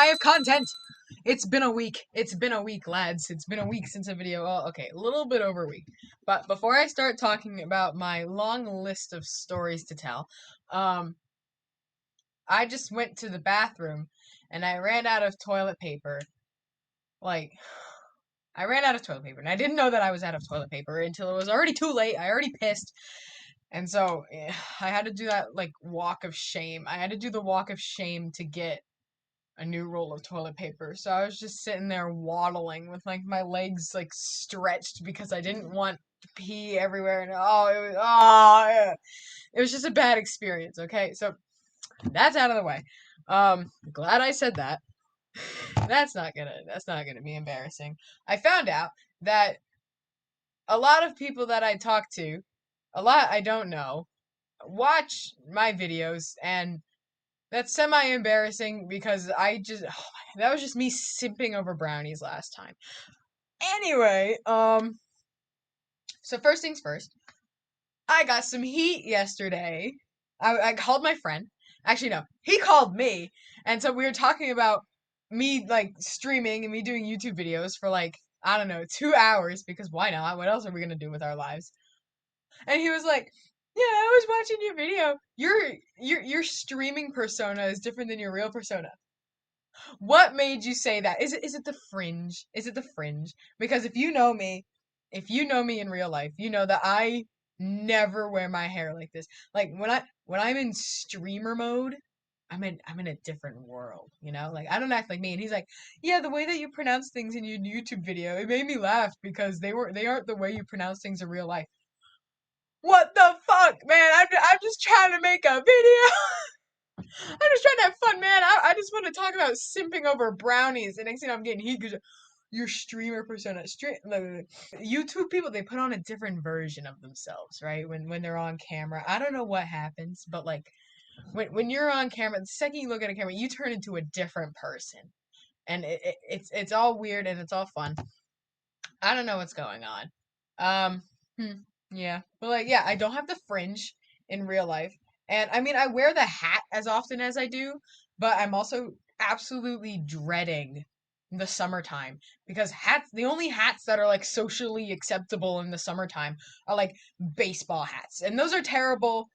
I have content. It's been a week. It's been a week, lads. It's been a week since a video. Well, okay, a little bit over a week. But before I start talking about my long list of stories to tell, um, I just went to the bathroom and I ran out of toilet paper. Like, I ran out of toilet paper, and I didn't know that I was out of toilet paper until it was already too late. I already pissed. And so I had to do that like walk of shame. I had to do the walk of shame to get a new roll of toilet paper. So I was just sitting there waddling with like my legs like stretched because I didn't want to pee everywhere. And yeah. It was just a bad experience. Okay, so that's out of the way. Glad I said that. That's not gonna be embarrassing. I found out that a lot of people that I talk to, a lot I don't know, watch my videos, and that's semi-embarrassing because that was just me simping over brownies last time. Anyway, so first things first, I got some heat yesterday. I called my friend. Actually, no, he called me, and so we were talking about me like streaming and me doing YouTube videos for like, I don't know, 2 hours, because why not? What else are we gonna do with our lives? And he was like, "Yeah, I was watching your video. Your streaming persona is different than your real persona." What made you say that? Is it the fringe? Is it the fringe? Because if you know me in real life, you know that I never wear my hair like this. Like when I'm in streamer mode, I'm in a different world, you know? Like I don't act like me. And he's like, "Yeah, the way that you pronounce things in your YouTube video, it made me laugh because they aren't the way you pronounce things in real life." What the fuck, man? I'm just trying to make a video. I'm just trying to have fun, man. I just want to talk about simping over brownies. And next thing I'm getting heat because your streamer persona. YouTube people, they put on a different version of themselves, right? When they're on camera. I don't know what happens, but like when you're on camera, the second you look at a camera, you turn into a different person. And it's all weird and it's all fun. I don't know what's going on. Um, yeah. But like, yeah, I don't have the fringe in real life. And I mean, I wear the hat as often as I do, but I'm also absolutely dreading the summertime because the only hats that are like socially acceptable in the summertime are like baseball hats. And those are terrible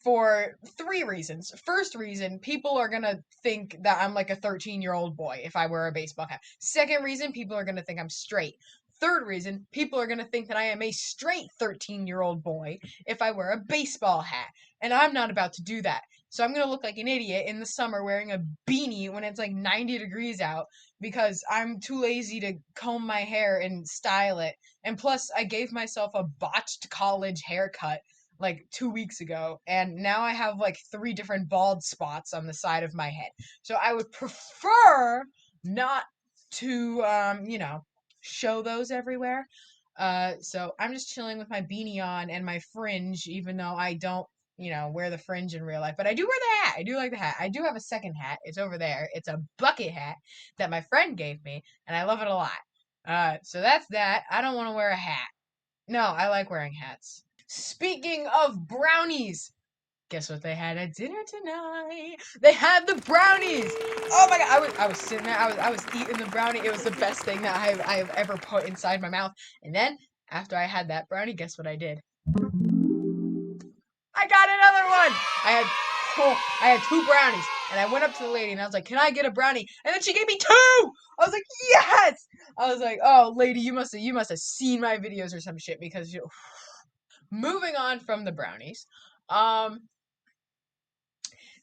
for three reasons. First reason, people are gonna think that I'm like a 13-year-old boy if I wear a baseball hat. Second reason, people are gonna think I'm straight. Third reason, people are going to think that I am a straight 13-year-old boy if I wear a baseball hat. And I'm not about to do that. So I'm going to look like an idiot in the summer wearing a beanie when it's like 90 degrees out because I'm too lazy to comb my hair and style it. And plus, I gave myself a botched college haircut like 2 weeks ago. And now I have like 3 different bald spots on the side of my head. So I would prefer not to, show those everywhere. So I'm just chilling with my beanie on and my fringe, even though I don't, wear the fringe in real life. But I do wear the hat. I do like the hat. I do have a second hat. It's over there. It's a bucket hat that my friend gave me, and I love it a lot. So that's that. I don't want to wear a hat. No, I like wearing hats. Speaking of brownies, guess what they had at dinner tonight? They had the brownies. Oh my god! I was sitting there. I was eating the brownie. It was the best thing that I've ever put inside my mouth. And then after I had that brownie, guess what I did? I got another one. I had 2 brownies, and I went up to the lady and I was like, "Can I get a brownie?" And then she gave me 2. I was like, "Yes!" I was like, "Oh, lady, you must have seen my videos or some shit because you." Moving on from the brownies, um,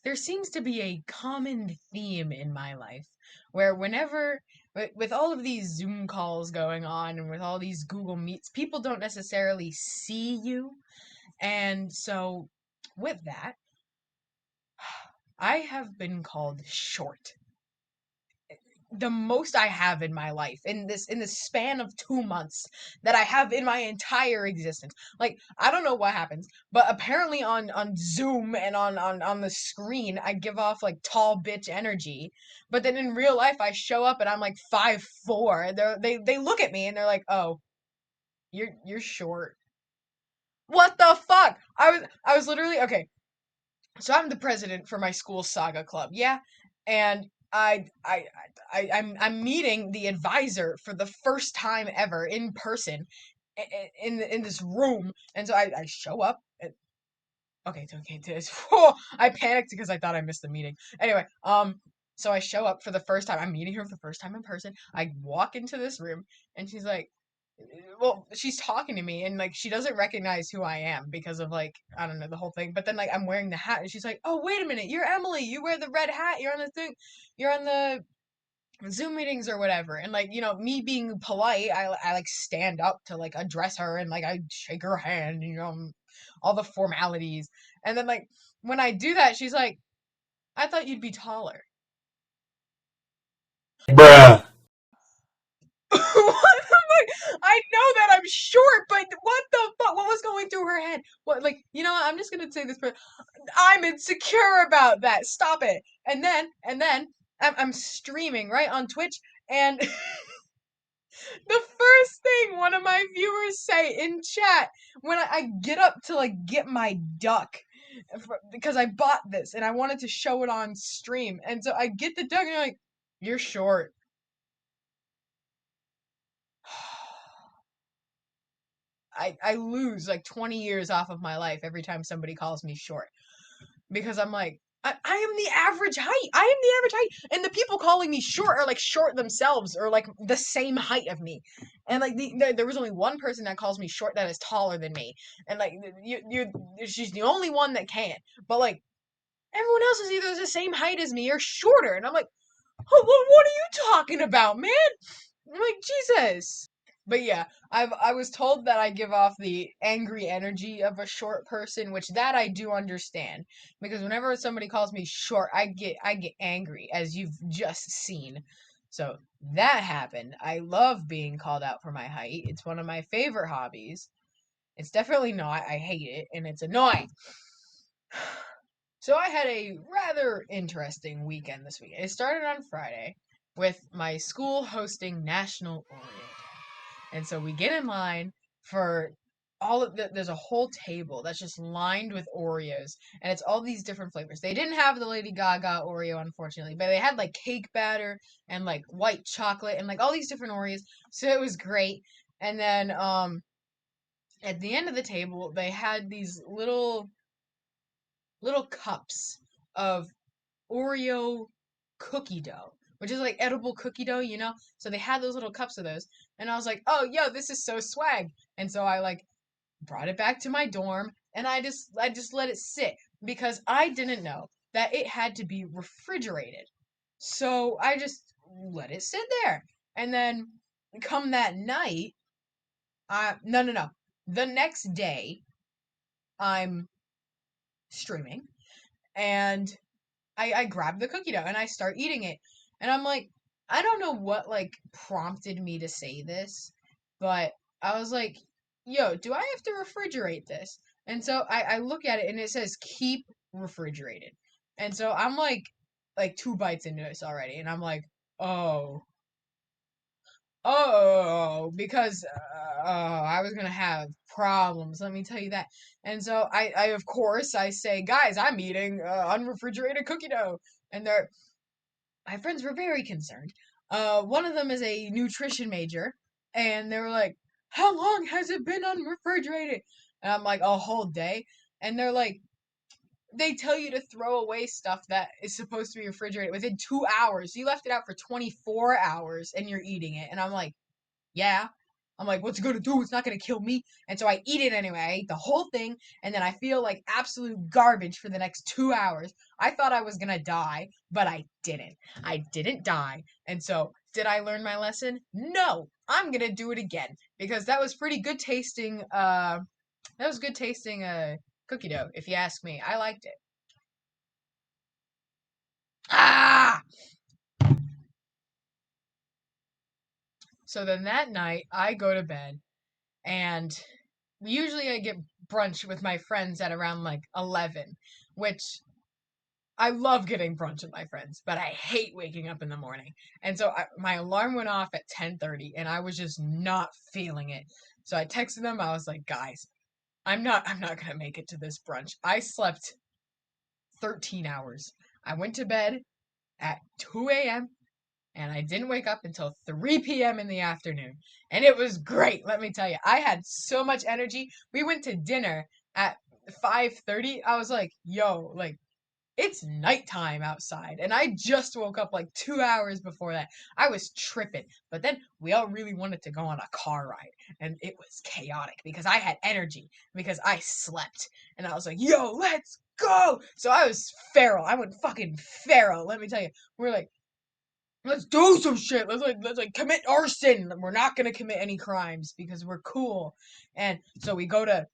there seems to be a common theme in my life where whenever with all of these Zoom calls going on and with all these Google Meets, people don't necessarily see you. And so with that, I have been called short. The most I have in my life in this span of 2 months that I have in my entire existence. Like I don't know what happens, but apparently on Zoom and on the screen I give off like tall bitch energy, but then in real life I show up and I'm like 5'4". They look at me and they're like, "Oh, you're short." What the fuck? I was literally okay. So I'm the president for my school saga club, yeah, and I'm meeting the advisor for the first time ever in person in this room, and so I show up. Okay, okay, I panicked because I thought I missed the meeting. Anyway, so I show up for the first time. I'm meeting her for the first time in person. I walk into this room, and she's like, well, she's talking to me, and like she doesn't recognize who I am because of like I don't know the whole thing. But then like I'm wearing the hat, and she's like, oh wait a minute, you're Emily. You wear the red hat. You're on the thing. You're on the Zoom meetings or whatever. And like, me being polite, I like stand up to like address her and like I shake her hand, all the formalities. And then like when I do that, she's like, I thought you'd be taller. Bruh. What the fuck? I know that I'm short, but what the fuck? What was going through her head? What, like, you know what? I'm just gonna say this, but I'm insecure about that. Stop it. And then, I'm streaming right on Twitch, and the first thing one of my viewers say in chat when I get up to like get my duck because I bought this and I wanted to show it on stream, and so I get the duck and they're like, "You're short." I lose like 20 years off of my life every time somebody calls me short because I'm like, I am the average height. I am the average height. And the people calling me short are like short themselves or like the same height of me. And like there was only one person that calls me short that is taller than me. And like she's the only one that can. But like everyone else is either the same height as me or shorter. And I'm like, oh, well, what are you talking about, man? I'm like, Jesus. But yeah, I was told that I give off the angry energy of a short person, which that I do understand because whenever somebody calls me short, I get angry as you've just seen. So that happened. I love being called out for my height. It's one of my favorite hobbies. It's definitely not. I hate it and it's annoying. So I had a rather interesting weekend this weekend. It started on Friday with my school hosting National Oreo. And so we get in line for there's a whole table that's just lined with Oreos and it's all these different flavors. They didn't have the Lady Gaga Oreo unfortunately, but they had like cake batter and like white chocolate and like all these different Oreos. So it was great. And then at the end of the table, they had these little cups of Oreo cookie dough, which is like edible cookie dough. So they had those little cups of those, and I was like, "Oh, yo, this is so swag!" And so I like brought it back to my dorm, and I just let it sit because I didn't know that it had to be refrigerated. So I just let it sit there, and then come that night, no, the next day I'm streaming and I grab the cookie dough and I start eating it. And I'm like, I don't know what like prompted me to say this, but I was like, yo, do I have to refrigerate this? And so I look at it and it says keep refrigerated. And so I'm like 2 bites into this already, and I'm like, oh, because I was gonna have problems. Let me tell you that. And so I of course I say, guys, I'm eating unrefrigerated cookie dough, and my friends were very concerned. One of them is a nutrition major, and they were like, "How long has it been unrefrigerated?" And I'm like, "A whole day." And they're like, they tell you to throw away stuff that is supposed to be refrigerated within 2 hours. You left it out for 24 hours, and you're eating it. And I'm like, yeah. I'm like, what's it gonna do? It's not gonna kill me. And so I eat it anyway. I ate the whole thing, and then I feel like absolute garbage for the next 2 hours. I thought I was gonna die, but I didn't. I didn't die. And so, did I learn my lesson? No. I'm gonna do it again because that was pretty good tasting. That was good tasting. Cookie dough, if you ask me. I liked it. Ah. So then that night, I go to bed, and usually I get brunch with my friends at around like 11, which I love getting brunch with my friends, but I hate waking up in the morning. And so my alarm went off at 10:30 and I was just not feeling it. So I texted them. I was like, "Guys, I'm not going to make it to this brunch. I slept 13 hours. I went to bed at 2 a.m. and I didn't wake up until 3 p.m. in the afternoon. And it was great, let me tell you. I had so much energy. We went to dinner at 5:30. I was like, yo, like, it's nighttime outside. And I just woke up like 2 hours before that. I was tripping. But then we all really wanted to go on a car ride. And it was chaotic because I had energy, because I slept. And I was like, yo, let's go. So I was feral. I went fucking feral, let me tell you. We're like, let's do some shit. Let's commit arson. We're not gonna commit any crimes because we're cool. And so we go to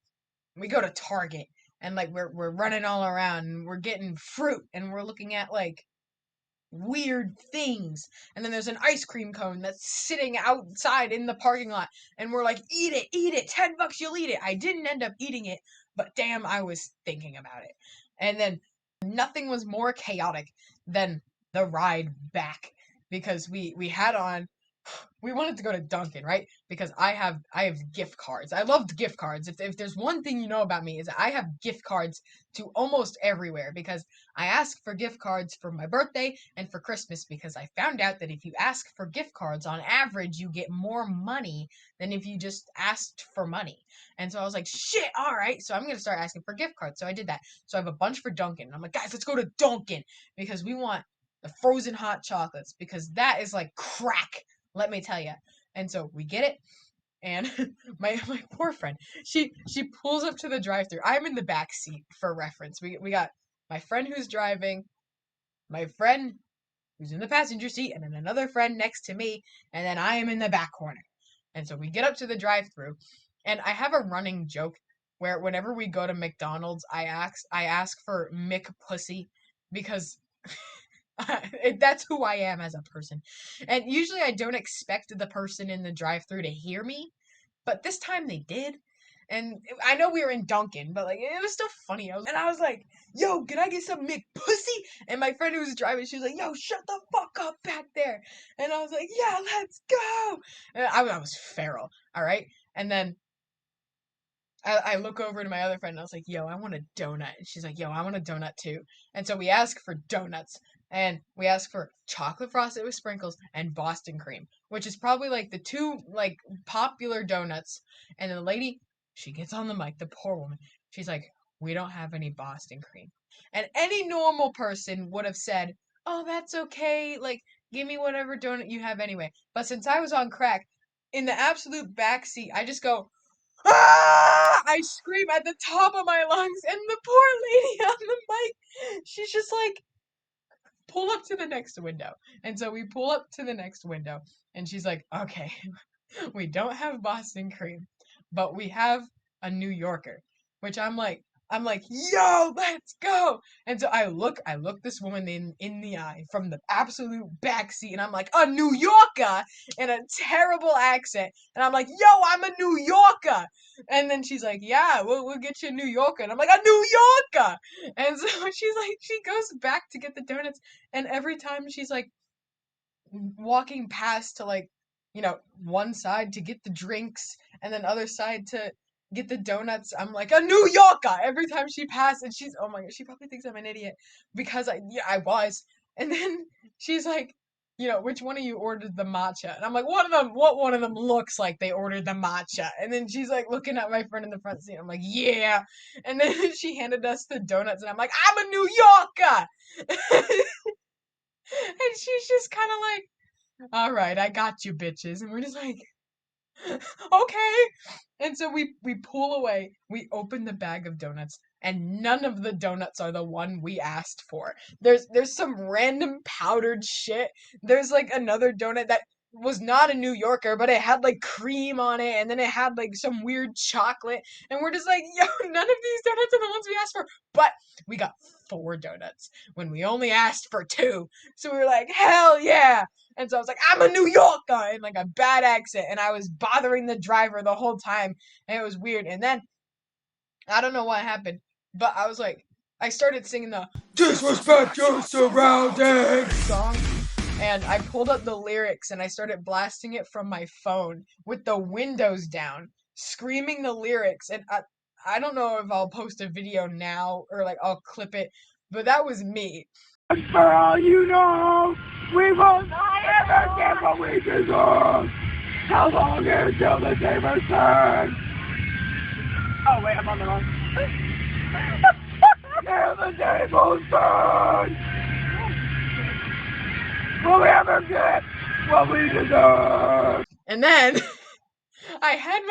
Target, and like we're running all around and we're getting fruit and we're looking at like weird things. And then there's an ice cream cone that's sitting outside in the parking lot, and we're like, eat it, $10 you'll eat it. I didn't end up eating it, but damn, I was thinking about it. And then nothing was more chaotic than the ride back, because we had on, we wanted to go to Dunkin', right? Because I have gift cards. I loved gift cards. If there's one thing you know about me, is that I have gift cards to almost everywhere, because I ask for gift cards for my birthday and for Christmas, because I found out that if you ask for gift cards, on average you get more money than if you just asked for money. And so I was like, shit, all right, so I'm going to start asking for gift cards. So I did that. So I have a bunch for Dunkin'. And I'm like, guys, let's go to Dunkin', because we want the frozen hot chocolates, because that is like crack, let me tell you. And so we get it, and my poor friend, she pulls up to the drive-thru. I'm in the back seat for reference. We got my friend who's driving, my friend who's in the passenger seat, and then another friend next to me, and then I am in the back corner. And so we get up to the drive-thru, and I have a running joke where whenever we go to McDonald's, I ask for McPussy, because that's who I am as a person. And usually I don't expect the person in the drive-thru to hear me, but this time they did. And I know we were in Dunkin', but like it was still funny. I was like, "Yo, can I get some McPussy?" And my friend who was driving, she was like, "Yo, shut the fuck up back there." And I was like, "Yeah, let's go." And I was feral, all right. And then I look over to my other friend and I was like, yo, I want a donut. And she's like, yo, I want a donut too. And so we ask for donuts, and we ask for chocolate frosted with sprinkles and Boston cream, which is probably like the two like popular donuts. And the lady, she gets on the mic, the poor woman, she's like, we don't have any Boston cream. And any normal person would have said, oh, that's okay. Like, give me whatever donut you have anyway. But since I was on crack, in the absolute backseat, I just go, ah! I scream at the top of my lungs, and the poor lady on the mic, she's just like, pull up to the next window. And so we pull up to the next window, and she's like, okay, we don't have Boston cream, but we have a New Yorker, which I'm like, yo, let's go. And so I look this woman in the eye from the absolute backseat, and I'm like, a New Yorker, in a terrible accent. And I'm like, yo, I'm a New Yorker. And then she's like, yeah, we'll get you a New Yorker. And I'm like, a New Yorker. And so she's like, she goes back to get the donuts, and every time she's like walking past to like, one side to get the drinks and then other side to get the donuts, I'm like, a New Yorker every time she passes. And she's, oh my god, she probably thinks I'm an idiot, because I was. And then she's like, which one of you ordered the matcha? And I'm like, what one of them looks like they ordered the matcha? And then she's like looking at my friend in the front seat. I'm like, yeah. And then she handed us the donuts, and I'm like, I'm a New Yorker. And she's just kind of like, all right, I got you, bitches. And we're just like, okay. And so we pull away, we open the bag of donuts, and none of the donuts are the one we asked for. There's some random powdered shit. There's like another donut that was not a New Yorker, but it had like cream on it, and then it had like some weird chocolate. And we're just like, yo, none of these donuts are the ones we asked for. But we got 4 donuts when we only asked for 2. So we were like, hell yeah. And so I was like, I'm a New Yorker, in like a bad accent. And I was bothering the driver the whole time. And it was weird. And then, I don't know what happened, but I was like, I started singing the Disrespect Your Surroundings song. And I pulled up the lyrics and I started blasting it from my phone with the windows down, screaming the lyrics. And I don't know if I'll post a video now or like I'll clip it, but that was me. For all you know, we will not ever get what we deserve. How long until the day returns? Oh wait, I'm on the wrong. Till the tables turn. Will we ever get what we deserve? And then I had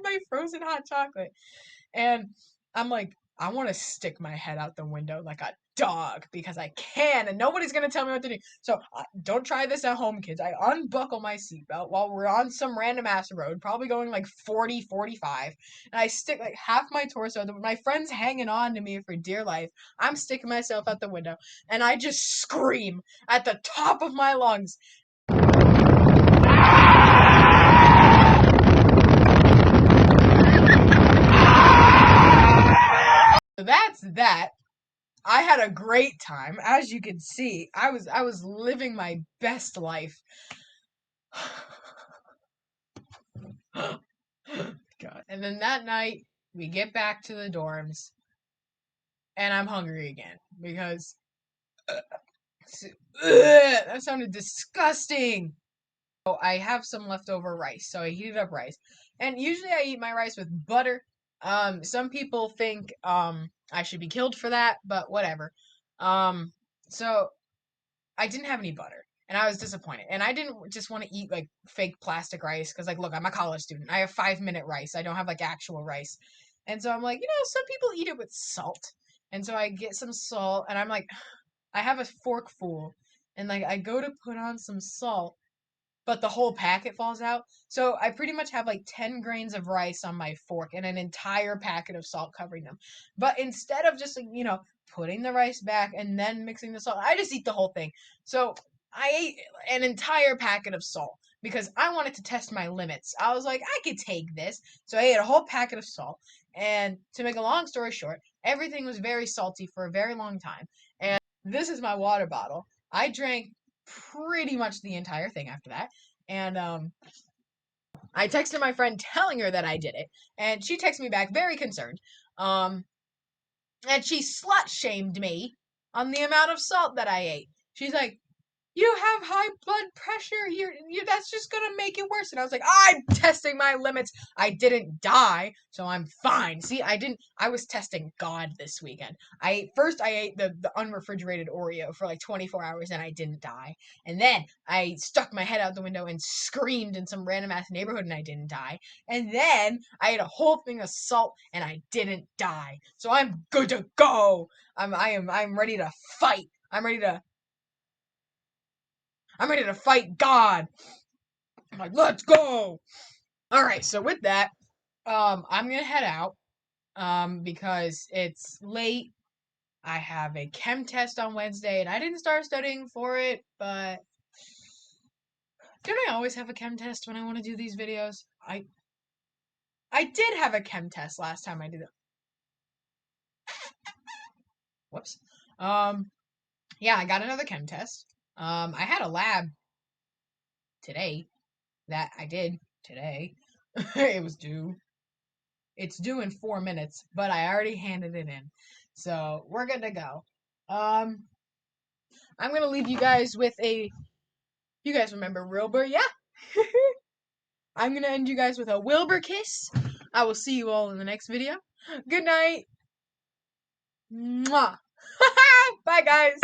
my frozen hot chocolate, and I'm like, I want to stick my head out the window like a dog because I can, and nobody's gonna tell me what to do. So don't try this at home, kids. I unbuckle my seatbelt while we're on some random ass road, probably going like 40, 45, and I stick like half my torso. My friend's hanging on to me for dear life. I'm sticking myself out the window, and I just scream at the top of my lungs. So that's that. I had a great time. As you can see, I was living my best life. God. And then that night, we get back to the dorms, and I'm hungry again because that sounded disgusting. So I have some leftover rice, so I heated up rice, and usually I eat my rice with butter. Some people think I should be killed for that, but whatever. So I didn't have any butter, and I was disappointed. And I didn't just want to eat like fake plastic rice because, like, look, I'm a college student. I have 5 minute rice. I don't have like actual rice, and so I'm like, some people eat it with salt, and so I get some salt, and I'm like, I have a fork full, and like I go to put on some salt, but the whole packet falls out. So I pretty much have like 10 grains of rice on my fork and an entire packet of salt covering them. But instead of just, like, putting the rice back and then mixing the salt, I just eat the whole thing. So I ate an entire packet of salt because I wanted to test my limits. I was like, I could take this. So I ate a whole packet of salt. And to make a long story short, everything was very salty for a very long time. And this is my water bottle. I drank pretty much the entire thing after that. And I texted my friend telling her that I did it, and she texted me back very concerned. Um, and she slut shamed me on the amount of salt that I ate. She's like, you have high blood pressure. That's just gonna make it worse. And I was like, I'm testing my limits. I didn't die, so I'm fine. See, I was testing God this weekend. I ate the unrefrigerated Oreo for like 24 hours and I didn't die. And then I stuck my head out the window and screamed in some random ass neighborhood and I didn't die. And then I ate a whole thing of salt and I didn't die. So I'm good to go. I'm ready to fight. I'm ready to fight God. I'm like, let's go. All right, so with that, I'm gonna head out, because it's late. I have a chem test on Wednesday, and I didn't start studying for it, but don't I always have a chem test when I want to do these videos? I did have a chem test last time I did it. Whoops. Yeah, I got another chem test. I had a lab today that I did today. It was due. It's due in 4 minutes, but I already handed it in. So we're good to go. I'm gonna leave you guys with you guys remember Wilbur, yeah? I'm gonna end you guys with a Wilbur kiss. I will see you all in the next video. Good night. Mwah. Bye guys.